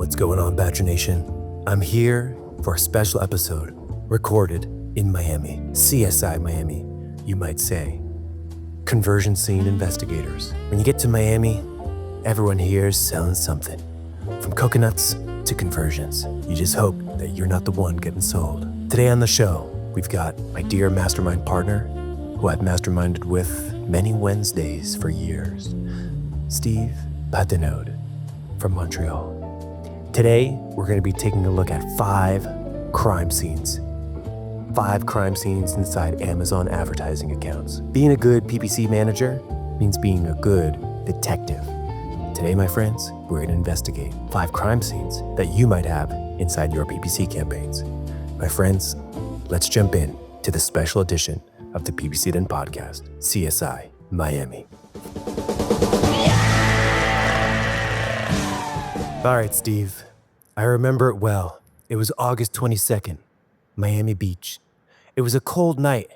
What's going on, Badger Nation? I'm here for a special episode recorded in Miami, CSI Miami, you might say. Conversion scene investigators. When you get to Miami, everyone here is selling something. From coconuts to conversions. You just hope that you're not the one getting sold. Today on the show, we've got my dear mastermind partner, who I've masterminded with many Wednesdays for years, Steve Patenaude from Montreal. Today, we're going to be taking a look at 5 crime scenes. 5 crime scenes inside Amazon advertising accounts. Being a good PPC manager means being a good detective. Today, my friends, we're going to investigate 5 crime scenes that you might have inside your PPC campaigns. My friends, let's jump in to the special edition of the PPC Then podcast, CSI Miami. All right, Steve, I remember it well. It was August 22nd, Miami Beach. It was a cold night,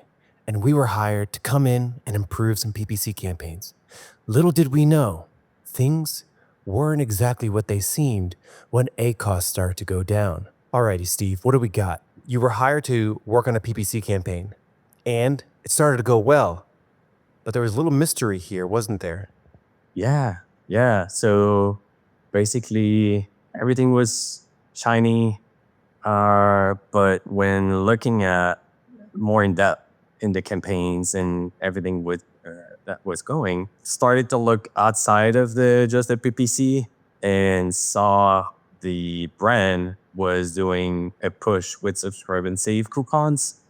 and we were hired to come in and improve some PPC campaigns. Little did we know, things weren't exactly what they seemed when ACOS started to go down. Alrighty, Steve, what do we got? You were hired to work on a PPC campaign, and it started to go well, but there was a little mystery here, wasn't there? Yeah. So basically, everything was shiny. But when looking at more in depth in the campaigns and everything that was going, started to look outside of just the PPC and saw the brand was doing a push with subscribe and save coupons.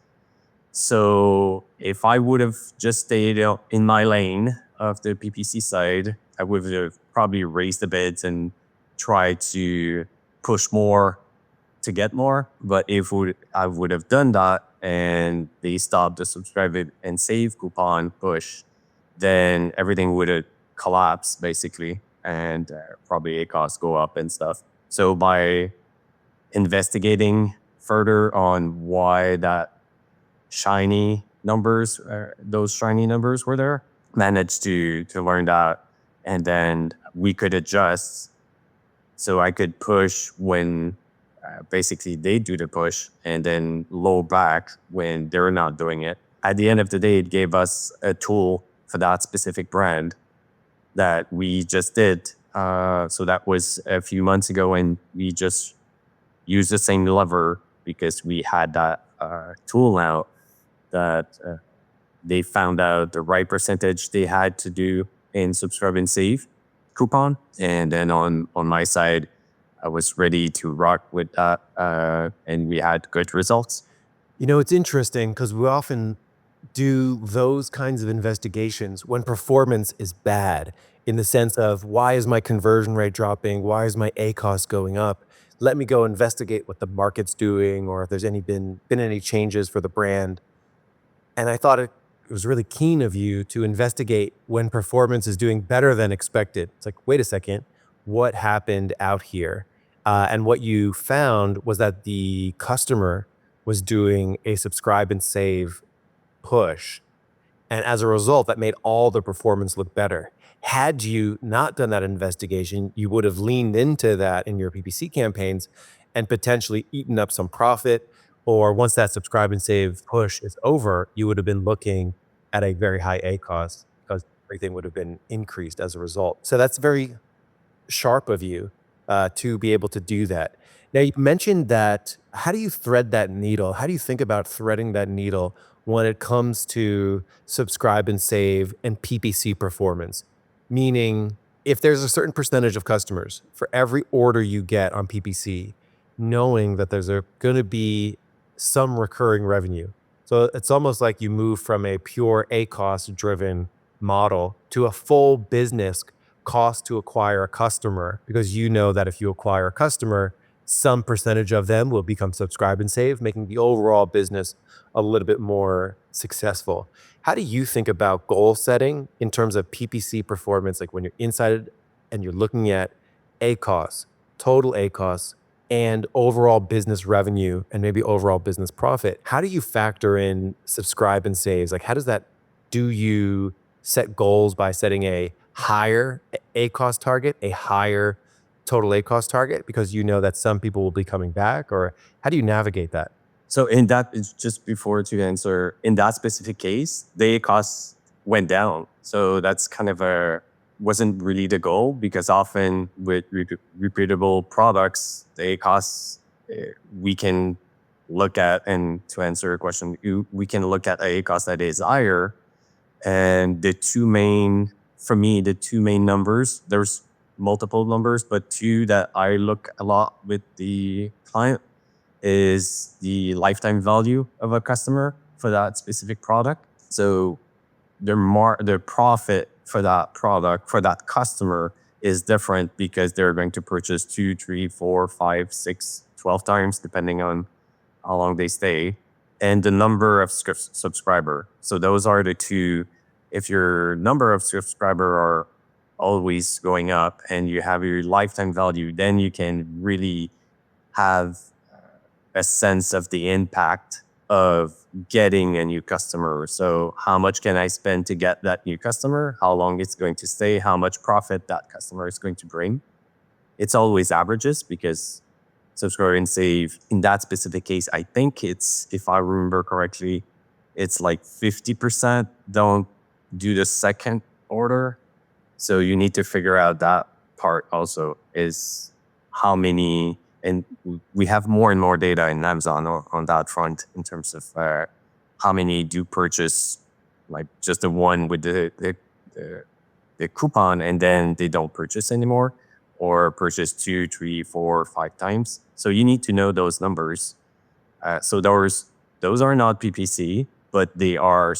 So if I would have just stayed in my lane of the PPC side, I would have probably raised the bids and tried to push more to get more. But if I would have done that and they stopped the subscribe and save coupon push, then everything would have collapsed basically, and probably ACOS go up and stuff. So by investigating further on why those shiny numbers were there, managed to learn that, and then we could adjust. So I could push when basically they do the push, and then low back when they're not doing it. At the end of the day, it gave us a tool for that specific brand that we just did. So that was a few months ago, and we just used the same lever because we had that tool now that they found out the right percentage they had to do in subscribe and save coupon. And then on my side, I was ready to rock with that, and we had good results. You know, it's interesting because we often do those kinds of investigations when performance is bad, in the sense of, why is my conversion rate dropping? Why is my ACOS going up? Let me go investigate what the market's doing, or if there's been any changes for the brand. And I thought it was really keen of you to investigate when performance is doing better than expected. It's like, wait a second, what happened out here? And what you found was that the customer was doing a subscribe and save push. And as a result, that made all the performance look better. Had you not done that investigation, you would have leaned into that in your PPC campaigns and potentially eaten up some profit. Or once that subscribe and save push is over, you would have been looking at a very high ACOS because everything would have been increased as a result. So that's very sharp of you to be able to do that. Now, you mentioned that. How do you thread that needle? How do you think about threading that needle when it comes to subscribe and save and PPC performance? Meaning, if there's a certain percentage of customers for every order you get on PPC, knowing that there's going to be some recurring revenue. So it's almost like you move from a pure ACOS driven model to a full business cost to acquire a customer, because you know that if you acquire a customer, some percentage of them will become subscribe and save, making the overall business a little bit more successful. How do you think about goal setting in terms of PPC performance? Like when you're inside and you're looking at ACOS, total ACOS, and overall business revenue and maybe overall business profit, how do you factor in subscribe and saves? Like, do you set goals by setting a higher ACOS target, a higher total ACOS target because you know that some people will be coming back, or how do you navigate that? So in that, it's just before to answer, in that specific case, the cost went down. So that's kind of wasn't really the goal, because often with repeatable products, the costs we can look at, and to answer your question, we can look at a cost that is higher. And for me, the two main numbers, there's multiple numbers, but two that I look a lot with the client is the lifetime value of a customer for that specific product. So the profit for that product, for that customer, is different because they're going to purchase 2, 3, 4, 5, 6, 12 times, depending on how long they stay, and the number of subscriber. So those are the two. If your number of subscriber are always going up and you have your lifetime value, then you can really have a sense of the impact of getting a new customer. So how much can I spend to get that new customer? How long it's going to stay? How much profit that customer is going to bring? It's always averages, because Subscribe and Save, in that specific case, I think it's, if I remember correctly, it's like 50% don't do the second order. So you need to figure out that part also, is how many, and we have more and more data in Amazon on that front in terms of how many do purchase like just the one with the coupon, and then they don't purchase anymore, or purchase 2, 3, 4, 5 times. So you need to know those numbers. So those are not PPC, but they are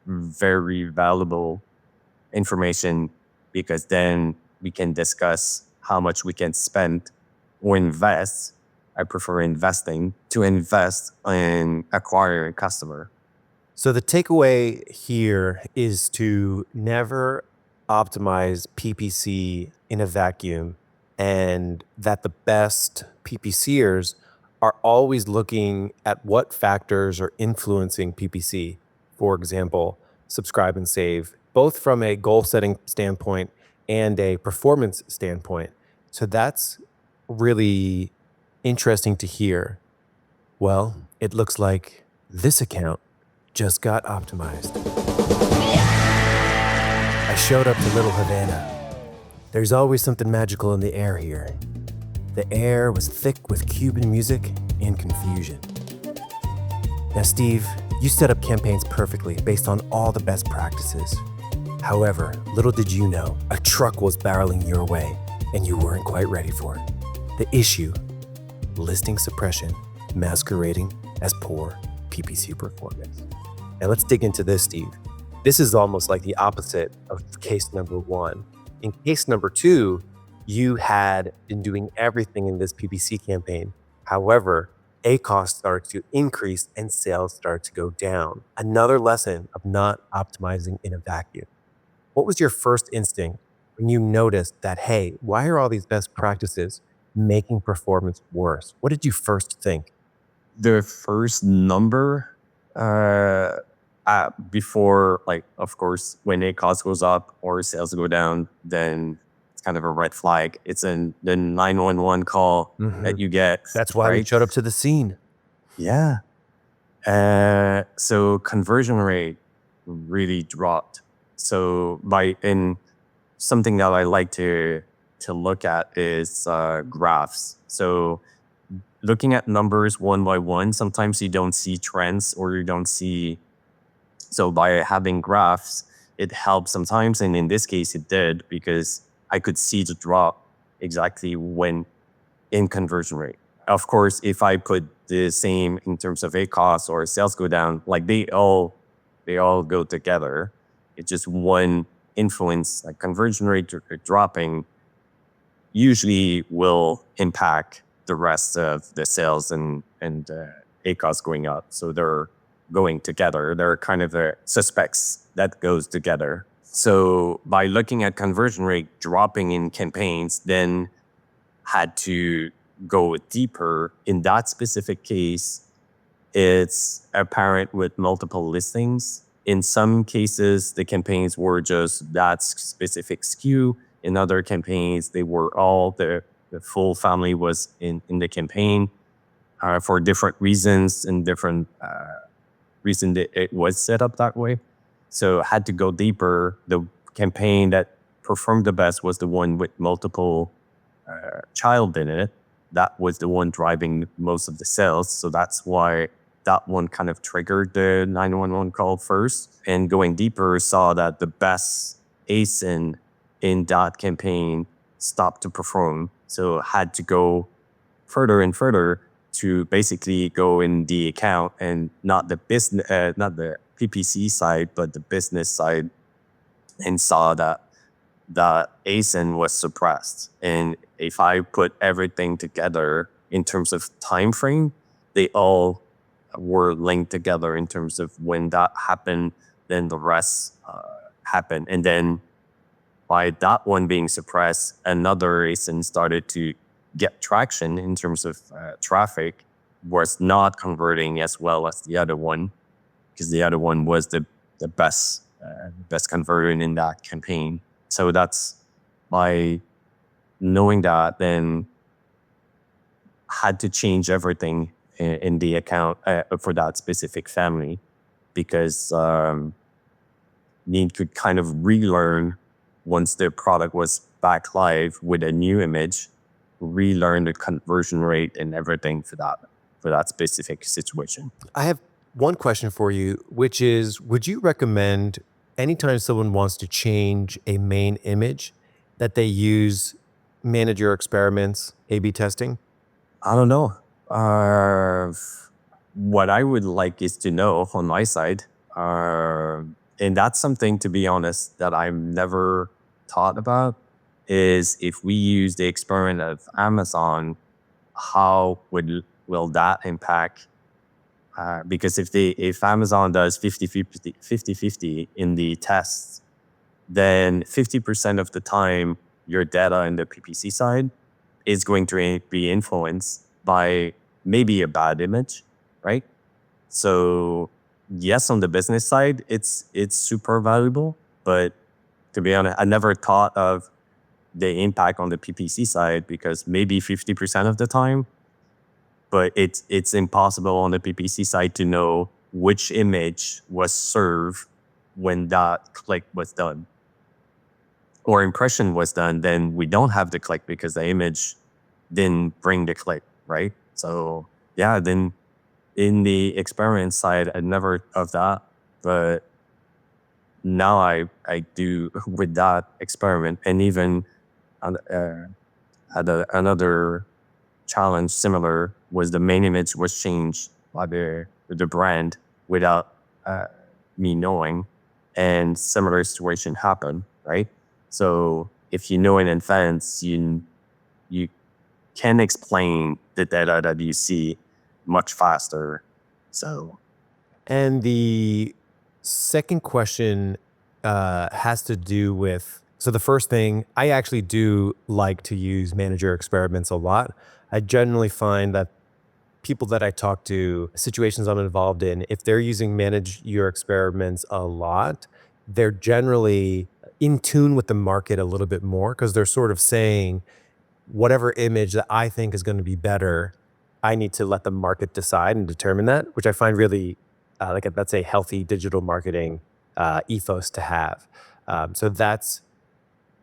very valuable information, because then we can discuss how much we can spend or invest. I prefer investing, to invest in acquiring a customer. So the takeaway here is to never optimize PPC in a vacuum, and that the best PPCers are always looking at what factors are influencing PPC. For example, Subscribe and Save, both from a goal setting standpoint and a performance standpoint. So that's really interesting to hear. Well, it looks like this account just got optimized. I showed up to Little Havana. There's always something magical in the air here. The air was thick with Cuban music and confusion. Now, Steve, you set up campaigns perfectly based on all the best practices. However, little did you know, a truck was barreling your way, and you weren't quite ready for it. The issue: listing suppression masquerading as poor PPC performance. Now let's dig into this, Steve. This is almost like the opposite of case number 1. In case number 2, you had been doing everything in this PPC campaign. However, ACOS started to increase and sales started to go down. Another lesson of not optimizing in a vacuum. What was your first instinct when you noticed that, hey, why are all these best practices making performance worse? What did you first think? The first number before, like, of course, when ACOS goes up or sales go down, then it's kind of a red flag. It's the 911 call that you get. That's why we showed up to the scene. Yeah. So conversion rate really dropped. So something that I like to look at is graphs. So looking at numbers one by one, sometimes you don't see trends, or you don't see. So by having graphs, it helps sometimes. And in this case, it did, because I could see the drop exactly when in conversion rate. Of course, if I put the same in terms of ACOS or sales go down, like they all go together. It's just one influence, like conversion rate dropping usually will impact the rest of the sales and ACOS going up. So they're going together. They're kind of the suspects that goes together. So by looking at conversion rate dropping in campaigns, then had to go deeper. In that specific case, it's apparent with multiple listings. In some cases, the campaigns were just that specific SKU. In other campaigns, they were all the the full family was in the campaign for different reasons and different reason that it was set up that way. So had to go deeper. The campaign that performed the best was the one with multiple child in it. That was the one driving most of the sales. So that's why that one kind of triggered the 911 call first. And going deeper, saw that the best ASIN in that campaign stopped to perform. So had to go further and further to basically go in the account and not the business, not the PPC side, but the business side, and saw that the ASIN was suppressed. And if I put everything together in terms of time frame, they all were linked together in terms of when that happened, then the rest happened. And then by that one being suppressed, another ASIN started to get traction in terms of traffic, was not converting as well as the other one, because the other one was the best converter in that campaign. So that's by knowing that, then had to change everything in the account for that specific family, because need could kind of relearn once the product was back live with a new image, relearn the conversion rate and everything for that specific situation. I have one question for you, which is, would you recommend anytime someone wants to change a main image that they use manage your experiments A/B testing? I don't know. What I would like is to know on my side, and that's something, to be honest, that I've never thought about, is if we use the experiment of Amazon, how will that impact? Because if Amazon does 50-50 in the tests, then 50% of the time your data in the PPC side is going to be influenced by maybe a bad image, right? So yes, on the business side, it's super valuable, but to be honest, I never thought of the impact on the PPC side, because maybe 50% of the time, but it's impossible on the PPC side to know which image was served when that click was done or impression was done. Then we don't have the click because the image didn't bring the click, right? So yeah, then in the experiment side, I never of that, but now I do with that experiment. And even another challenge similar was the main image was changed by the brand without me knowing, and similar situation happened, right? So if you know in advance, you can explain the data that you see much faster. So, and the second question has to do with, so the first thing, I actually do like to use manager experiments a lot. I generally find that people that I talk to, situations I'm involved in, if they're using manage your experiments a lot, they're generally in tune with the market a little bit more, because they're sort of saying, whatever image that I think is going to be better, I need to let the market decide and determine that, which I find really that's a healthy digital marketing ethos to have. So that's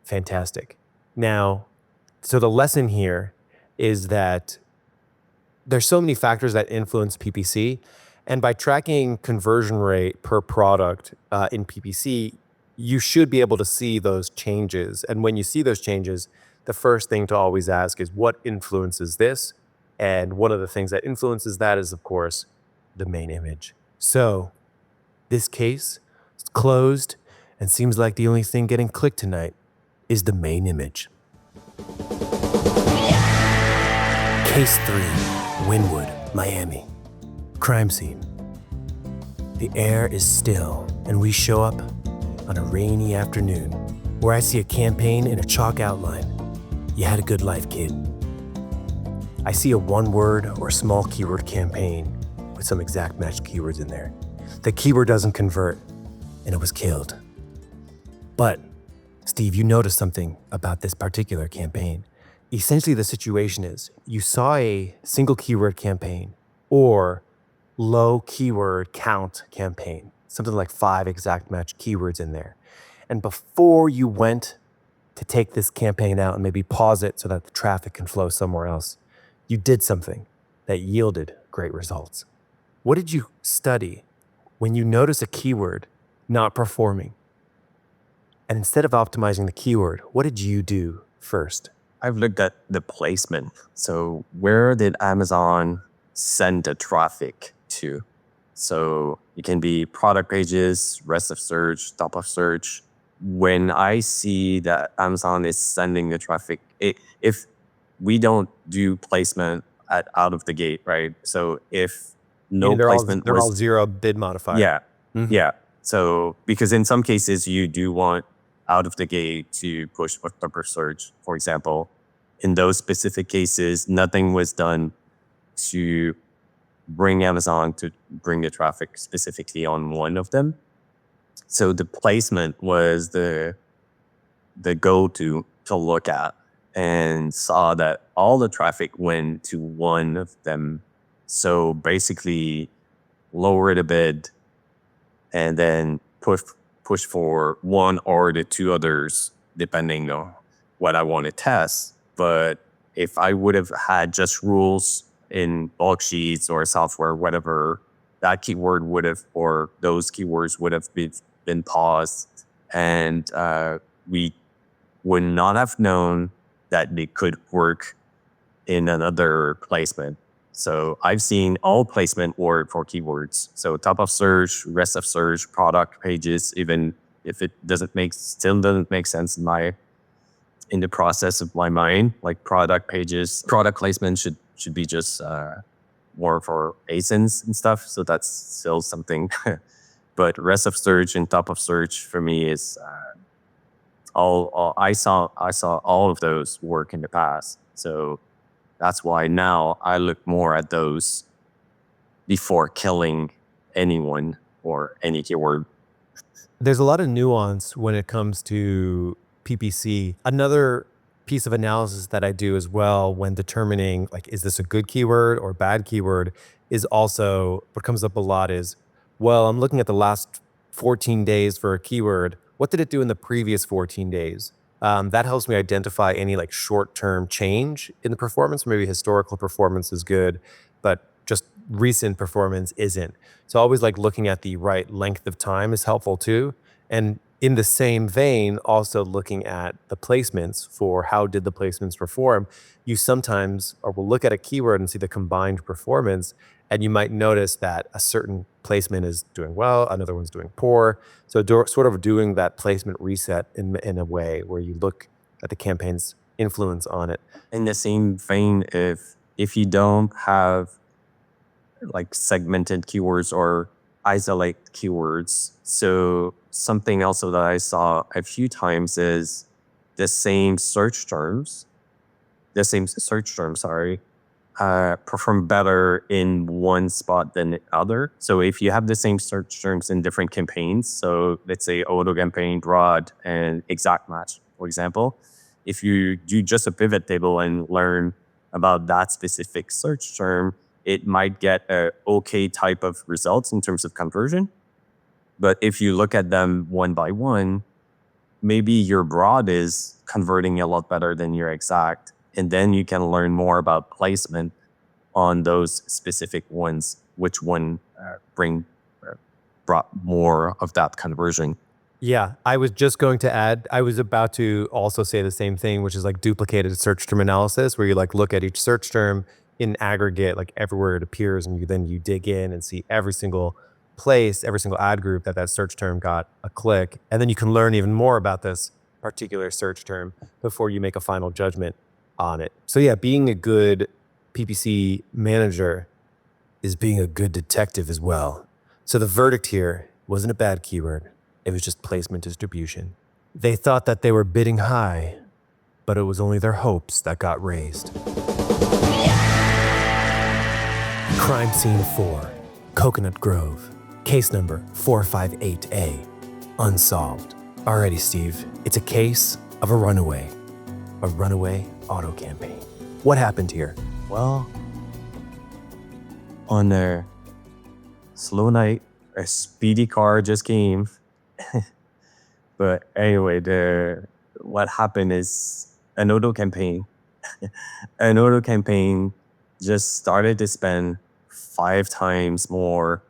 fantastic. Now, so the lesson here is that there's so many factors that influence PPC, and by tracking conversion rate per product in PPC, you should be able to see those changes. And when you see those changes, the first thing to always ask is, what influences this? And one of the things that influences that is, of course, the main image. So this case is closed, and seems like the only thing getting clicked tonight is the main image. Case 3, Wynwood, Miami. Crime scene. The air is still, and we show up on a rainy afternoon where I see a campaign in a chalk outline. You had a good life, kid. I see a one-word or small keyword campaign with some exact matched keywords in there. The keyword doesn't convert, and it was killed. But, Steve, you noticed something about this particular campaign. essentially the situation is you saw a single keyword campaign or low keyword count campaign, something like 5 exact match keywords in there. And before you went to take this campaign out and maybe pause it so that the traffic can flow somewhere else, you did something that yielded great results. What did you study when you notice a keyword not performing? And instead of optimizing the keyword, what did you do first? I've looked at the placement. So where did Amazon send the traffic to? So it can be product pages, rest of search, top of search. When I see that Amazon is sending the traffic, if we don't do placement out of the gate, right? So if no They're placement all was, zero bid modifier. yeah, Mhm. yeah. So because in some cases you do want out of the gate to push for top of search, for example. In those specific cases, nothing was done to bring Amazon to bring the traffic specifically on one of them. So the placement was the go-to to look at, and saw that all the traffic went to one of them. So basically lower the bid and then push for one or the two others, depending on what I want to test. But if I would have had just rules in bulk sheets or software, whatever, that keyword would have, or those keywords would have been paused, and we would not have known that they could work in another placement. So I've seen all placement work for keywords. So top of search, rest of search, product pages, even if it still doesn't make sense in the process of my mind, like product pages, product placement should be just more for ASINs and stuff. So that's still something. But rest of search and top of search for me is all I saw all of those work in the past. So that's why now I look more at those before killing anyone or any keyword. There's a lot of nuance when it comes to PPC. Another piece of analysis that I do as well when determining, like, is this a good keyword or bad keyword, is also what comes up a lot is, well, I'm looking at the last 14 days for a keyword. What did it do in the previous 14 days? That helps me identify any like short-term change in the performance. Maybe historical performance is good, but just recent performance isn't. So always like looking at the right length of time is helpful too. And in the same vein, also looking at the placements for how did the placements perform. You sometimes or will look at a keyword and see the combined performance, and you might notice that a certain placement is doing well, another one's doing poor. So sort of doing that placement reset in a way where you look at the campaign's influence on it. In the same vein, if you don't have like segmented keywords or isolate keywords, so something also that I saw a few times is the same search terms, perform better in one spot than the other. So if you have the same search terms in different campaigns, so let's say auto campaign, broad, and exact match, for example, if you do just a pivot table and learn about that specific search term, it might get a okay type of results in terms of conversion. But if you look at them one by one, maybe your broad is converting a lot better than your exact. And then you can learn more about placement on those specific ones, which one brought more of that conversion. Yeah, I was just going to add, I was about to also say the same thing, which is like duplicated search term analysis, where you like look at each search term in aggregate, like everywhere it appears, and you dig in and see every single place, every single ad group that search term got a click. And then you can learn even more about this particular search term before you make a final judgment on it. So yeah, being a good PPC manager is being a good detective as well. So the verdict here wasn't a bad keyword. It was just placement distribution. They thought that they were bidding high, but it was only their hopes that got raised. Crime Scene 4, Coconut Grove, case number 458A, unsolved. Alrighty, Steve, it's a case of a runaway auto campaign. What happened here? Well, on a slow night, a speedy car just came. But anyway, what happened is an auto campaign. An auto campaign just started to spend 5 times more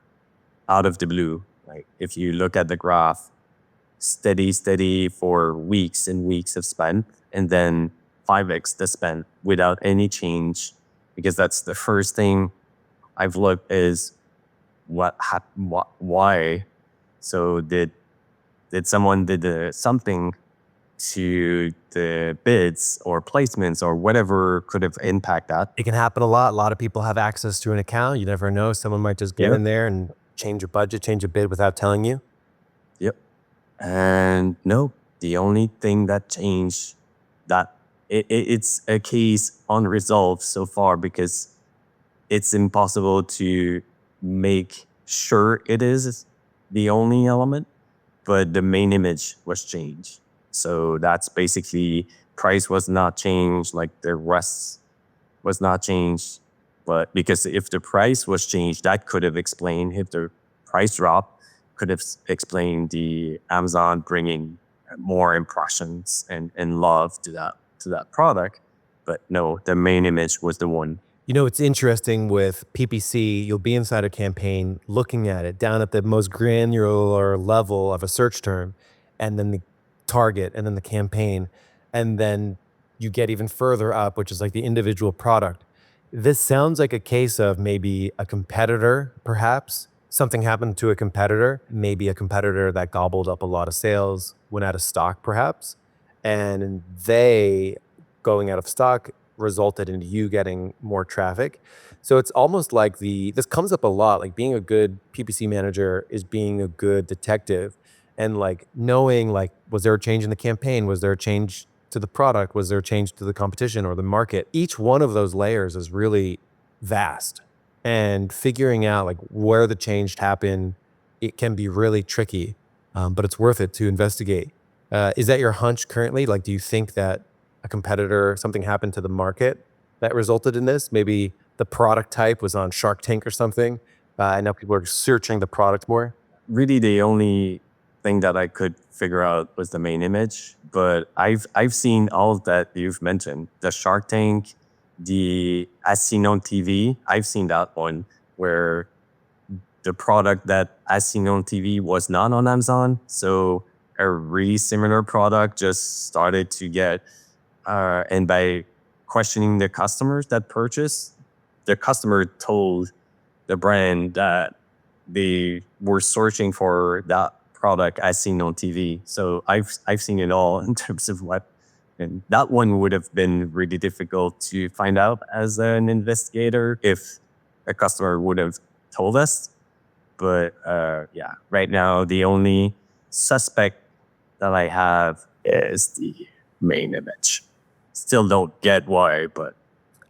out of the blue. Like if you look at the graph, steady for weeks and weeks of spend, and then 5x the spend without any change, because that's the first thing I've looked is why. So did someone did something to the bids or placements or whatever could have impacted that? It can happen a lot. A lot of people have access to an account. You never know. Someone might just get Yep. in there and change a budget, change a bid without telling you. Yep. And no, the only thing that changed that it's a case unresolved so far because it's impossible to make sure it is the only element, but the main image was changed. So that's basically price was not changed, like the rest was not changed. But because if the price was changed, that could have explained if the price drop could have explained the Amazon bringing more impressions and love to that product. But no, the main image was the one. You know, it's interesting with PPC, you'll be inside a campaign looking at it down at the most granular level of a search term, and then the target, and then the campaign, and then you get even further up, which is like the individual product. This sounds like a case of maybe a competitor, perhaps. Something happened to a competitor, maybe a competitor that gobbled up a lot of sales, went out of stock, perhaps, and they going out of stock resulted in you getting more traffic. So it's almost like this comes up a lot, like being a good PPC manager is being a good detective and like knowing like, was there a change in the campaign? Was there a change to the product? Was there a change to the competition or the market? Each one of those layers is really vast, and figuring out like where the change happened, it can be really tricky, but it's worth it to investigate. Is that your hunch currently? Like, do you think that a competitor, something happened to the market that resulted in this? Maybe the product type was on Shark Tank or something, and now people are searching the product more. Really, the only thing that I could figure out was the main image. But I've seen all that you've mentioned, the Shark Tank, the ASIN on TV. I've seen that one where the product that ASIN on TV was not on Amazon. So a really similar product just started to get, and by questioning the customers that purchased, the customer told the brand that they were searching for that product as seen on TV. So I've seen it all in terms of what, and that one would have been really difficult to find out as an investigator if a customer would have told us. But yeah, right now the only suspect that I have is the main image. Still don't get why, but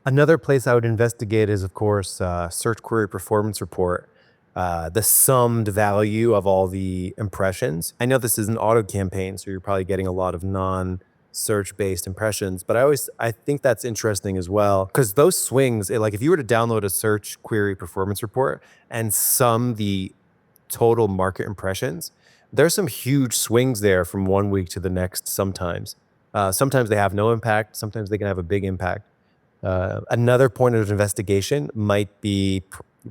Another place I would investigate is, of course, search query performance report, the summed value of all the impressions. I know this is an auto campaign, so you're probably getting a lot of non-search based impressions, but I think that's interesting as well, because those swings, like if you were to download a search query performance report and sum the total market impressions, there's some huge swings there from one week to the next sometimes. Sometimes they have no impact, sometimes they can have a big impact. Another point of investigation might be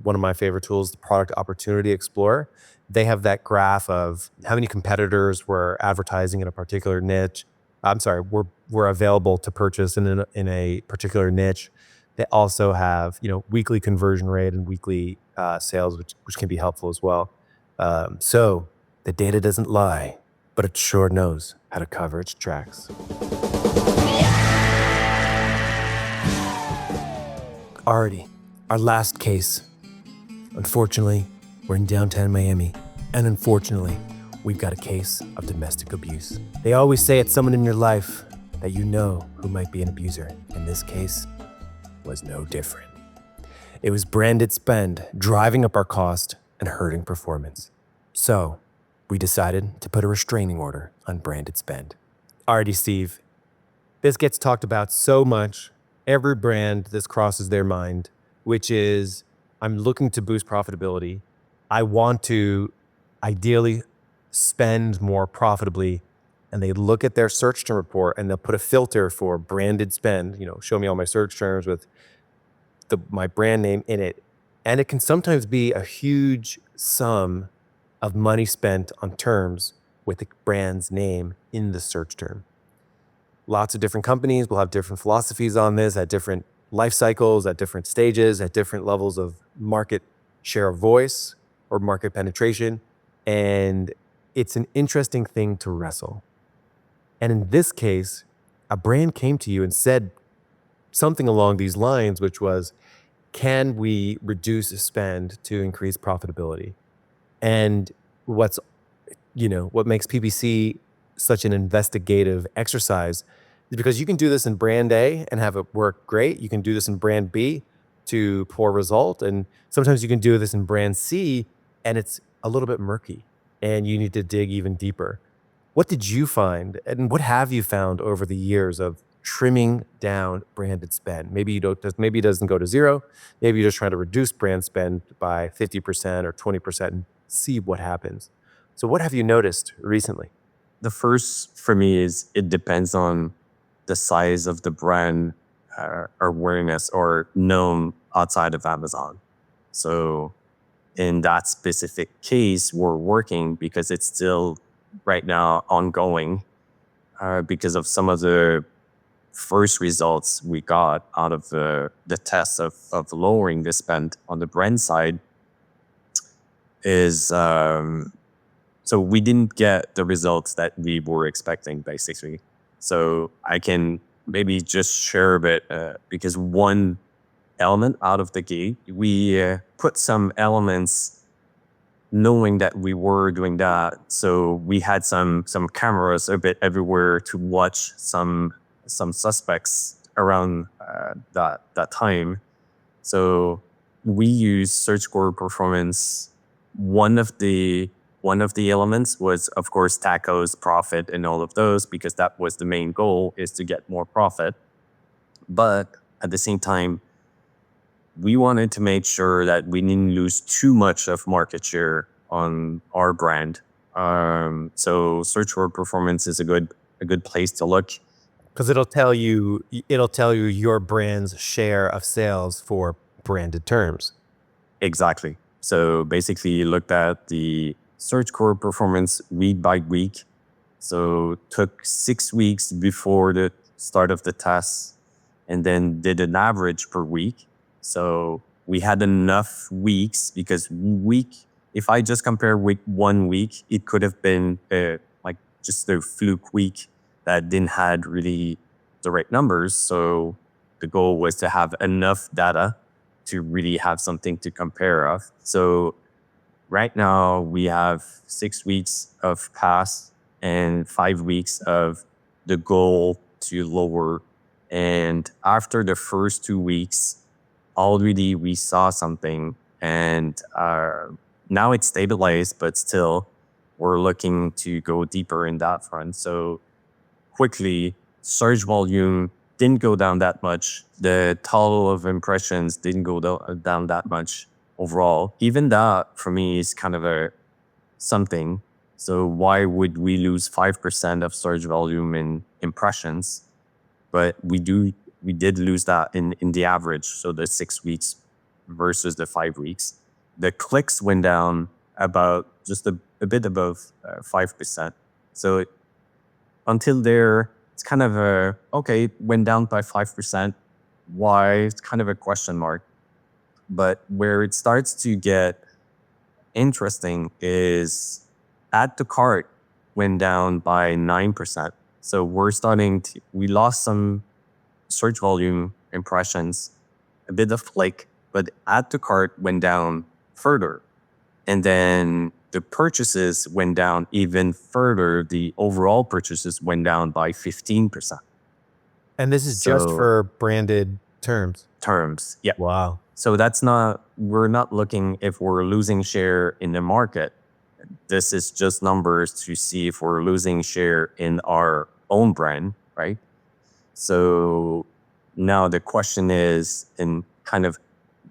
one of my favorite tools, the Product Opportunity Explorer. They have that graph of how many competitors were advertising in a particular niche. I'm sorry, were available to purchase in a particular niche. They also have weekly conversion rate and weekly sales, which can be helpful as well. So the data doesn't lie, but it sure knows how to cover its tracks. Alrighty, our last case. Unfortunately, we're in downtown Miami, and unfortunately, we've got a case of domestic abuse. They always say it's someone in your life that you know who might be an abuser. In this case, was no different. It was branded spend, driving up our cost and hurting performance. So, we decided to put a restraining order on branded spend. Alrighty, Steve, This gets talked about so much. Every brand, this crosses their mind, which is I'm looking to boost profitability. I want to ideally spend more profitably. And they look at their search term report and they'll put a filter for branded spend, show me all my search terms with my brand name in it. And it can sometimes be a huge sum of money spent on terms with the brand's name in the search term. Lots of different companies will have different philosophies on this at different life cycles, at different stages, at different levels of market share of voice or market penetration. And it's an interesting thing to wrestle. And in this case, a brand came to you and said something along these lines, which was, can we reduce spend to increase profitability? And what makes PPC such an investigative exercise is because you can do this in brand A and have it work great. You can do this in brand B to poor result. And sometimes you can do this in brand C and it's a little bit murky and you need to dig even deeper. What did you find and what have you found over the years of trimming down branded spend? Maybe maybe it doesn't go to zero. Maybe you're just trying to reduce brand spend by 50% or 20% and see what happens. So what have you noticed recently? The first for me is it depends on the size of the brand awareness or known outside of Amazon. So in that specific case, we're working because it's still right now ongoing because of some of the first results we got out of the test of lowering the spend on the brand side is so we didn't get the results that we were expecting, basically. So I can maybe just share a bit because one element out of the gate, we put some elements knowing that we were doing that. So we had some cameras a bit everywhere to watch some suspects around that time. So we use search core performance. One of the elements was, of course, tacos, profit, and all of those, because that was the main goal, is to get more profit. But at the same time, we wanted to make sure that we didn't lose too much of market share on our brand. So search word performance is a good place to look. Because it'll tell you your brand's share of sales for branded terms. Exactly. So basically, you looked at the search core performance week by week. So took 6 weeks before the start of the test, and then did an average per week. So we had enough weeks because if I just compare week 1 week, it could have been like just a fluke week that didn't had really the right numbers. So the goal was to have enough data to really have something to compare of. So right now we have 6 weeks of pass and 5 weeks of the goal to lower. And after the first 2 weeks, already we saw something, and now it's stabilized, but still we're looking to go deeper in that front. So quickly, search volume didn't go down that much. The total of impressions didn't go down that much overall. Even that for me is kind of a something. So why would we lose 5% of search volume in impressions? But we did lose that in the average. So the 6 weeks versus the 5 weeks. The clicks went down about just a bit above 5%. So until there, it's kind of okay, went down by 5%. Why? It's kind of a question mark. But where it starts to get interesting is add to cart went down by 9%. So we lost some search volume impressions, a bit of click, but add to cart went down further. And then the purchases went down even further. The overall purchases went down by 15%. And this is just for branded terms? Terms, yeah. Wow. So we're not looking if we're losing share in the market. This is just numbers to see if we're losing share in our own brand, right? So now the question is, and kind of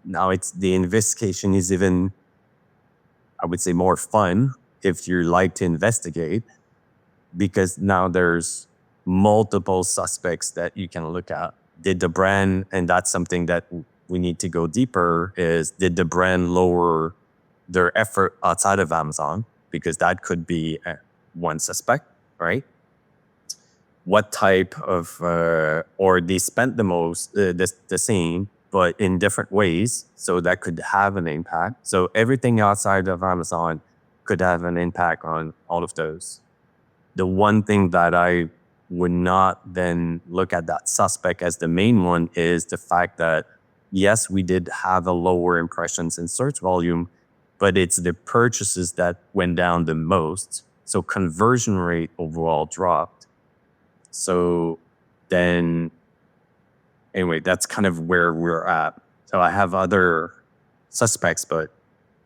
now it's the investigation is even, I would say, more fun if you like to investigate, because now there's multiple suspects that you can look at. Did the brand, and that's something that we need to go deeper, is did the brand lower their effort outside of Amazon? Because that could be one suspect, right? What type of, or they spent the most, the same, but in different ways. So that could have an impact. So everything outside of Amazon could have an impact on all of those. The one thing that I would not then look at that suspect as the main one is the fact that, yes, we did have a lower impressions and search volume, but it's the purchases that went down the most. So conversion rate overall dropped. So then, anyway, that's kind of where we're at. So I have other suspects, but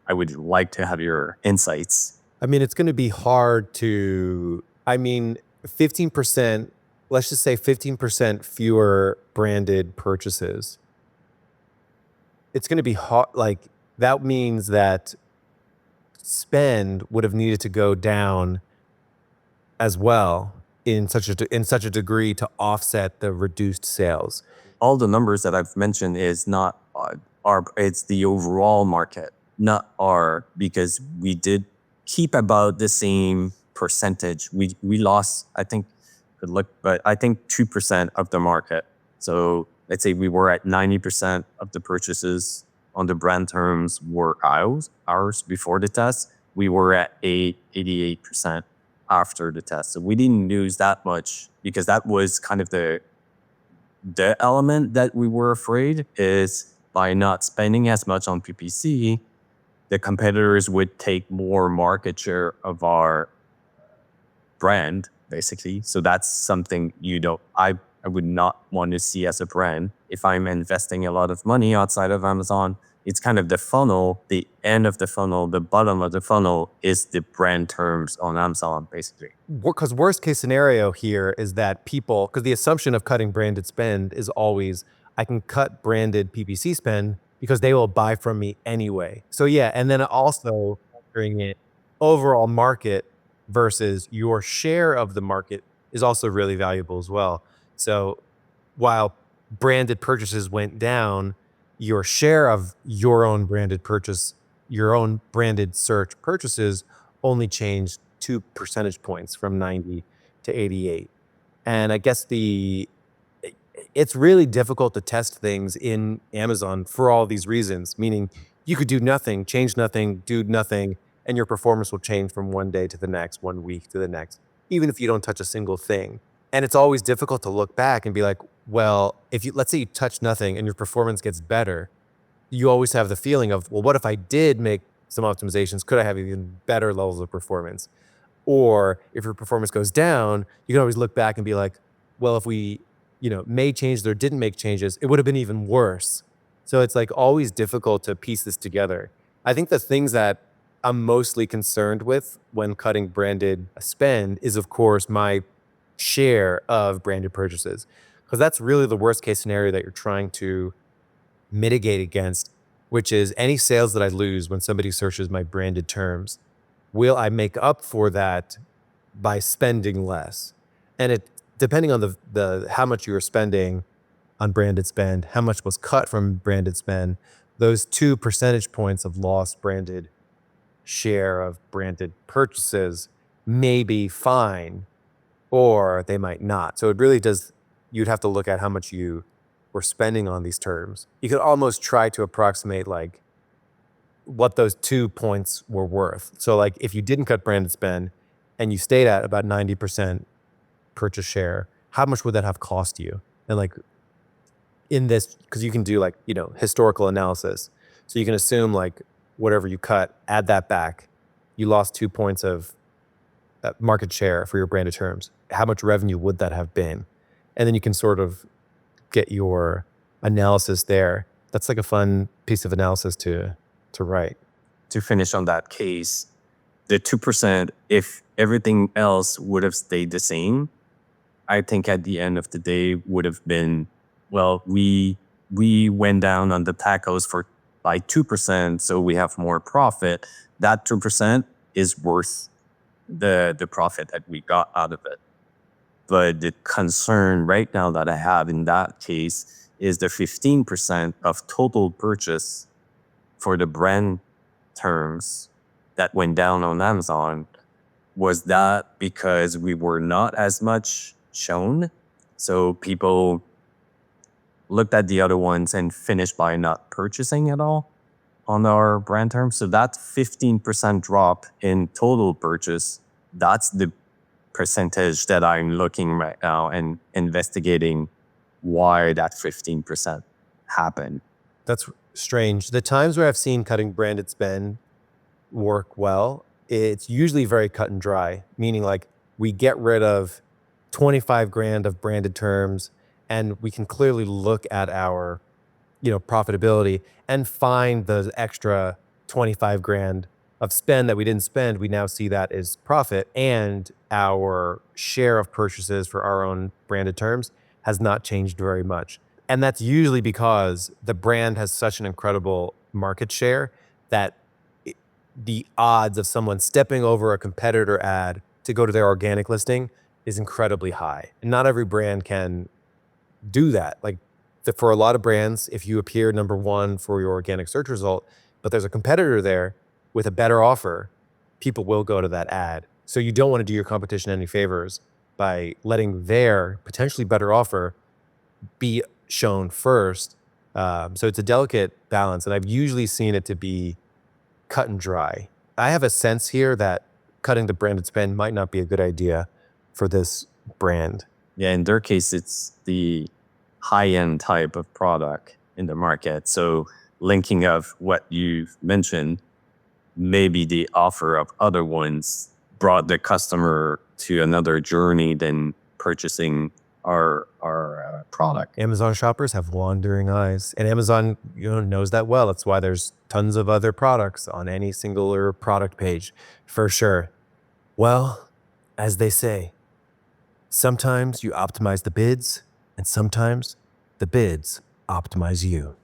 I would like to have your insights. I mean, it's going to be hard to, 15%, let's just say 15% fewer branded purchases. It's going to be hard. Like, that means that spend would have needed to go down as well in such a degree to offset the reduced sales. All the numbers that I've mentioned is not it's the overall market, not our, because we did keep about the same percentage. We lost, I think, could look, but I think 2% of the market. So let's say we were at 90% of the purchases on the brand terms were ours before the test. We were at 88% after the test. So we didn't lose that much, because that was kind of the element that we were afraid is, by not spending as much on PPC, the competitors would take more market share of our brand, basically. So that's something I would not want to see as a brand. If I'm investing a lot of money outside of Amazon, it's kind of the funnel, the end of the funnel, the bottom of the funnel is the brand terms on Amazon, basically. Because worst case scenario here is that people, because the assumption of cutting branded spend is always, I can cut branded PPC spend because they will buy from me anyway. So yeah, and then also factoring it overall market versus your share of the market is also really valuable as well. So while branded purchases went down, your share of your own branded search purchases only changed 2 percentage points from 90 to 88. And I guess it's really difficult to test things in Amazon for all these reasons, meaning you could do nothing, change nothing, do nothing, and your performance will change from one day to the next, 1 week to the next, even if you don't touch a single thing. And it's always difficult to look back and be like, well, let's say you touch nothing and your performance gets better, you always have the feeling of, well, what if I did make some optimizations? Could I have even better levels of performance? Or if your performance goes down, you can always look back and be like, well, if we, made changes or didn't make changes, it would have been even worse. So it's like always difficult to piece this together. I think the things that I'm mostly concerned with when cutting branded spend is, of course, my share of branded purchases, because that's really the worst case scenario that you're trying to mitigate against, which is any sales that I lose when somebody searches my branded terms. Will I make up for that by spending less? And it, depending on the how much you were spending on branded spend, how much was cut from branded spend, those 2 percentage points of lost branded share of branded purchases may be fine, or they might not. So it really does, you'd have to look at how much you were spending on these terms. You could almost try to approximate like what those 2 points were worth. So like if you didn't cut branded spend and you stayed at about 90% purchase share, how much would that have cost you? And like in this, because you can do like, historical analysis. So you can assume like whatever you cut, add that back. You lost 2 points of market share for your branded terms. How much revenue would that have been? And then you can sort of get your analysis there. That's like a fun piece of analysis to write. To finish on that case, the 2%, if everything else would have stayed the same, I think at the end of the day would have been, well, we went down on the tacos by 2%, so we have more profit. That 2% is worth the profit that we got out of it. But the concern right now that I have in that case is the 15% of total purchase for the brand terms that went down on Amazon. Was that because we were not as much shown? So people looked at the other ones and finished by not purchasing at all on our brand terms. So that 15% drop in total purchase, that's the percentage that I'm looking right now and investigating why that 15% happened. That's strange. The times where I've seen cutting branded spend work well, it's usually very cut and dry, meaning like we get rid of 25 grand of branded terms and we can clearly look at our, profitability and find the extra 25 grand of spend that we didn't spend. We now see that as profit, and our share of purchases for our own branded terms has not changed very much. And that's usually because the brand has such an incredible market share that the odds of someone stepping over a competitor ad to go to their organic listing is incredibly high. And not every brand can do that. Like for a lot of brands, if you appear number one for your organic search result, but there's a competitor there with a better offer, people will go to that ad. So you don't want to do your competition any favors by letting their potentially better offer be shown first. So it's a delicate balance, and I've usually seen it to be cut and dry. I have a sense here that cutting the branded spend might not be a good idea for this brand. Yeah, in their case, it's the high-end type of product in the market. So linking of what you've mentioned, maybe the offer of other ones brought the customer to another journey than purchasing our product. Amazon shoppers have wandering eyes, and Amazon knows that well. That's why there's tons of other products on any singular product page, for sure. Well, as they say, sometimes you optimize the bids, and sometimes the bids optimize you.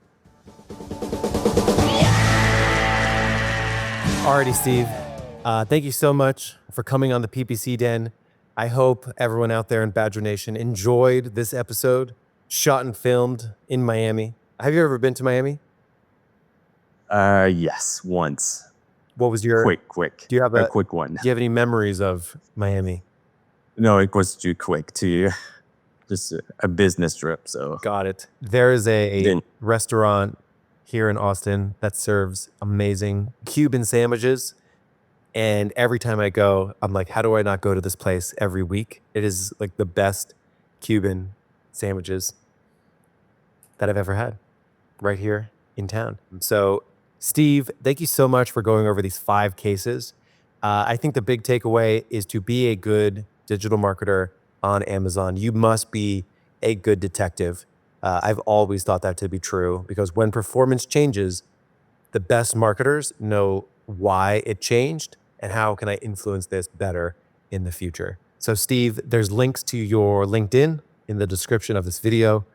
Alrighty, Steve. Thank you so much for coming on the PPC Den. I hope everyone out there in Badger Nation enjoyed this episode, shot and filmed in Miami. Have you ever been to Miami? Yes, once. What was your quick? Do you have a quick one? Do you have any memories of Miami? No, it was too quick to just a business trip. So got it. There is a restaurant here in Austin that serves amazing Cuban sandwiches. And every time I go, I'm like, how do I not go to this place every week? It is like the best Cuban sandwiches that I've ever had right here in town. So, Steve, thank you so much for going over these 5 cases. I think the big takeaway is to be a good digital marketer on Amazon. You must be a good detective. I've always thought that to be true, because when performance changes, the best marketers know why it changed and how can I influence this better in the future. So Steve, there's links to your LinkedIn in the description of this video.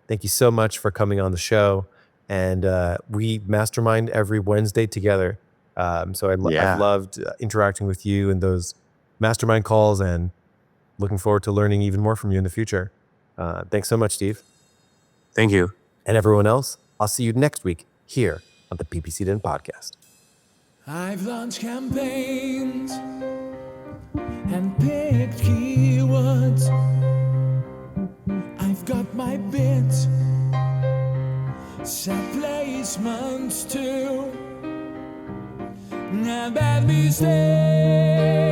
Thank you so much for coming on the show. And we mastermind every Wednesday together. So I've loved interacting with you in those mastermind calls, and looking forward to learning even more from you in the future. Thanks so much, Steve. Thank you. And everyone else, I'll see you next week here on the PPC Den podcast. I've launched campaigns and picked keywords. I've got my bids, set placements too. Not bad mistakes.